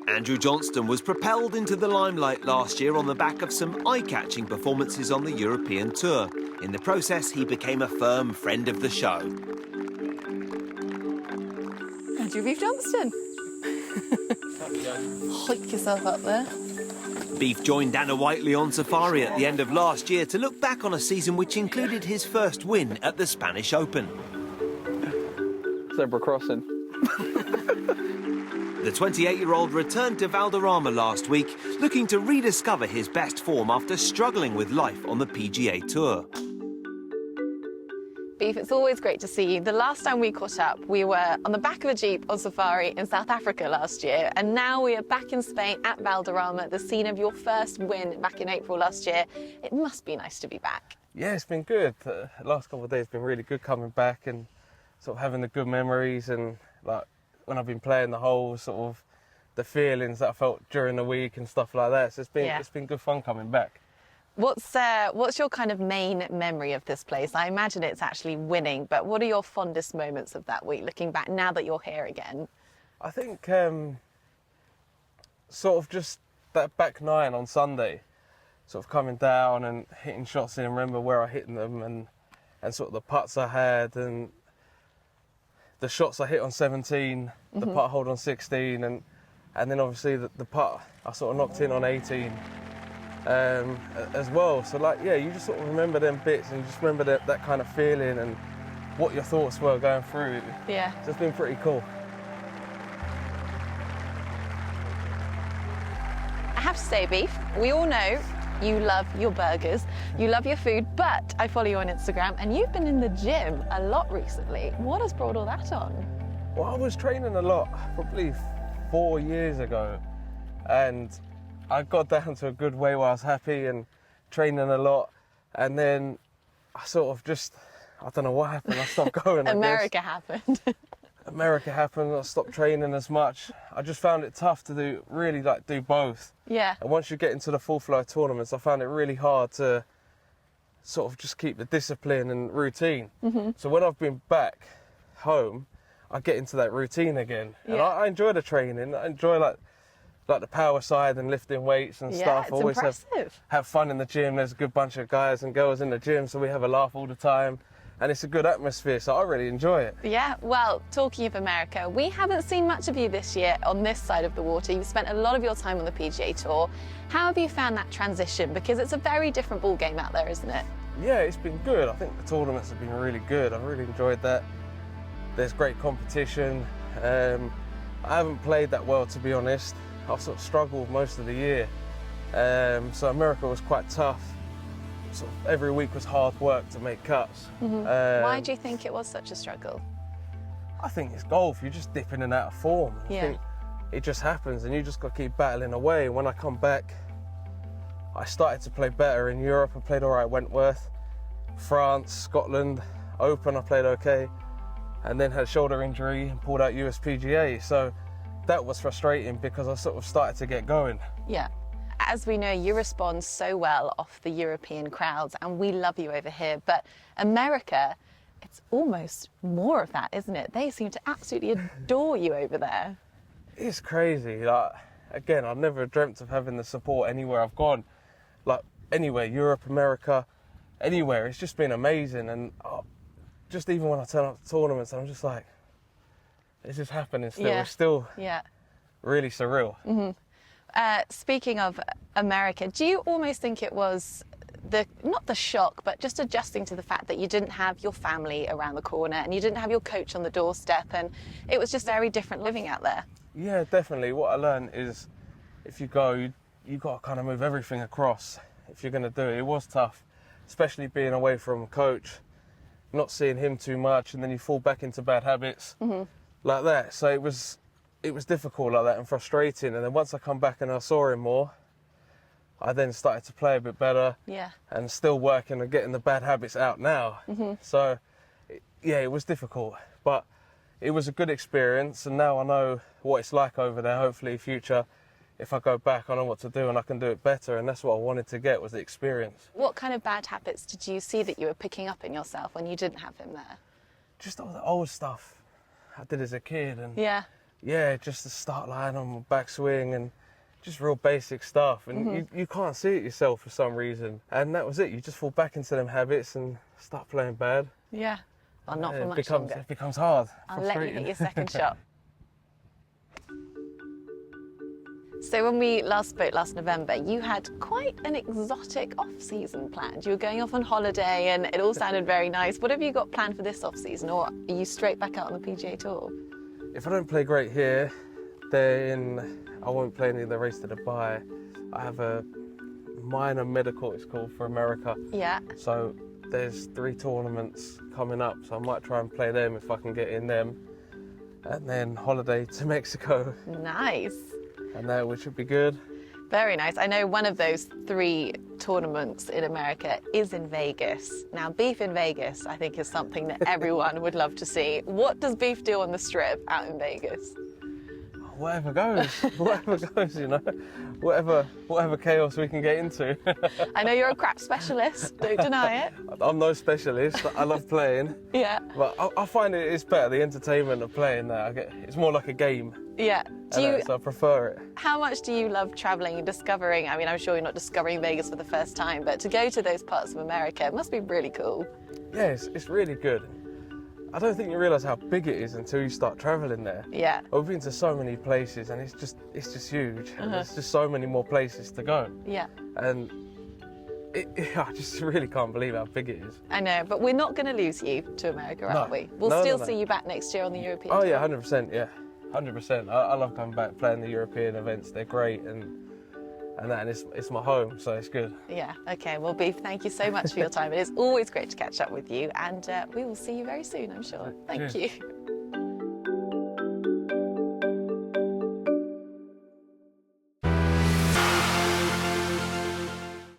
Andrew Johnston was propelled into the limelight last year on the back of some eye-catching performances on the European tour. In the process, he became a firm friend of the show. Andrew BEEF Johnston. Hike yourself up there. Beef joined Anna Whiteley on safari at the end of last year to look back on a season which included his first win at the Spanish Open. Zebra crossing. The 28-year-old returned to Valderrama last week, looking to rediscover his best form after struggling with life on the PGA Tour. Beef, it's always great to see you. The last time we caught up, we were on the back of a Jeep on safari in South Africa last year, and now we are back in Spain at Valderrama, the scene of your first win back in April last year. It must be nice to be back. Yeah, it's been good. The last couple of days have been really good coming back and sort of having the good memories, and like when I've been playing the whole sort of the feelings that I felt during the week and stuff like that. So it's been good fun coming back. What's your kind of main memory of this place? I imagine it's actually winning, but what are your fondest moments of that week, looking back now that you're here again? I think sort of just that back nine on Sunday, sort of coming down and hitting shots in, remember where I hit them and sort of the putts I had and the shots I hit on 17, the putt hold on 16, and then obviously the putt I sort of knocked in on 18. As well, so like you just sort of remember them bits and you just remember that kind of feeling and what your thoughts were going through. Yeah, so it's been pretty cool. I have to say, Beef, we all know you love your burgers, you love your food, but I follow you on Instagram and you've been in the gym a lot recently. What has brought all that on? Well, I was training a lot probably 4 years ago, and I got down to a good way where I was happy and training a lot, and then I sort of just, I don't know what happened, I stopped going. America happened. America happened, I stopped training as much. I just found it tough to do both. Yeah. And once you get into the full flow tournaments, I found it really hard to sort of just keep the discipline and routine. So when I've been back home, I get into that routine again. And I enjoy the training, I enjoy like the power side and lifting weights and stuff. It's always impressive. Have fun in the gym. There's a good bunch of guys and girls in the gym, so we have a laugh all the time. And it's a good atmosphere, so I really enjoy it. Yeah, well, talking of America, we haven't seen much of you this year on this side of the water. You've spent a lot of your time on the PGA Tour. How have you found that transition? Because it's a very different ball game out there, isn't it? Yeah, it's been good. I think the tournaments have been really good. I've really enjoyed that. There's great competition. I haven't played that well, to be honest. I've sort of struggled most of the year. So America was quite tough. Sort of every week was hard work to make cuts. Why do you think it was such a struggle? I think it's golf. You're just dipping in and out of form. I think it just happens and you just got to keep battling away. When I come back, I started to play better in Europe. I played all right at Wentworth, France, Scotland, Open I played okay, and then had a shoulder injury and pulled out USPGA. So that was frustrating because I sort of started to get going. Yeah. As we know, you respond so well off the European crowds and we love you over here, but America, it's almost more of that, isn't it? They seem to absolutely adore you over there. It's crazy. Like, again, I've never dreamt of having the support anywhere I've gone. Like, anywhere, Europe, America, anywhere. It's just been amazing. And just even when I turn up to tournaments, I'm just like, it's just happening still. It's still really surreal. Speaking of America, do you almost think it was not the shock, but just adjusting to the fact that you didn't have your family around the corner and you didn't have your coach on the doorstep, and it was just very different living out there? Yeah, definitely. What I learned is if you go, you got to kind of move everything across if you're going to do it. It was tough, especially being away from coach, not seeing him too much, and then you fall back into bad habits like that. So it was difficult like that and frustrating. And then once I come back and I saw him more, I then started to play a bit better. Yeah. And still working and getting the bad habits out now. So, it was difficult, but it was a good experience. And now I know what it's like over there. Hopefully, future, if I go back, I know what to do and I can do it better. And that's what I wanted to get, was the experience. What kind of bad habits did you see that you were picking up in yourself when you didn't have him there? Just all the old stuff I did as a kid, and Yeah, just the start line on my backswing and just real basic stuff. And you can't see it yourself for some reason. And that was it. You just fall back into them habits and start playing bad. Yeah. Well, not for much It longer. becomes hard. I'll let you hit your second shot. So when we last spoke last November, you had quite an exotic off-season planned. You were going off on holiday and it all sounded very nice. What have you got planned for this off-season, or are you straight back out on the PGA Tour? If I don't play great here, then I won't play any of the race to Dubai. I have a minor medical, it's called, for America. Yeah. So there's 3 tournaments coming up, so I might try and play them if I can get in them. And then holiday to Mexico. Nice. And that, which would be good. Very nice. I know one of those 3 tournaments in America is in Vegas. Now, beef in Vegas, I think, is something that everyone would love to see. What does beef do on the strip out in Vegas? Whatever goes, whatever goes, you know, whatever chaos we can get into. I know you're a crap specialist, don't deny it. I'm no specialist, I love playing. Yeah. But I find it's better, the entertainment of playing that. It's more like a game. Yeah. So I prefer it. How much do you love traveling and discovering? I mean, I'm sure you're not discovering Vegas for the first time, but to go to those parts of America, it must be really cool. Yeah, it's really good. I don't think you realise how big it is until you start travelling there. Yeah. I've been to so many places and it's just huge. And there's just so many more places to go. Yeah. And I just really can't believe how big it is. I know, but we're not going to lose you to America, are we? We'll still see you back next year on the European Tour. Yeah, 100%, yeah. 100%. I love coming back, playing the European events. They're great and it's my home, so it's good. Yeah, okay. Well, Beef, thank you so much for your time. It is always great to catch up with you, and we will see you very soon, I'm sure. Thank you.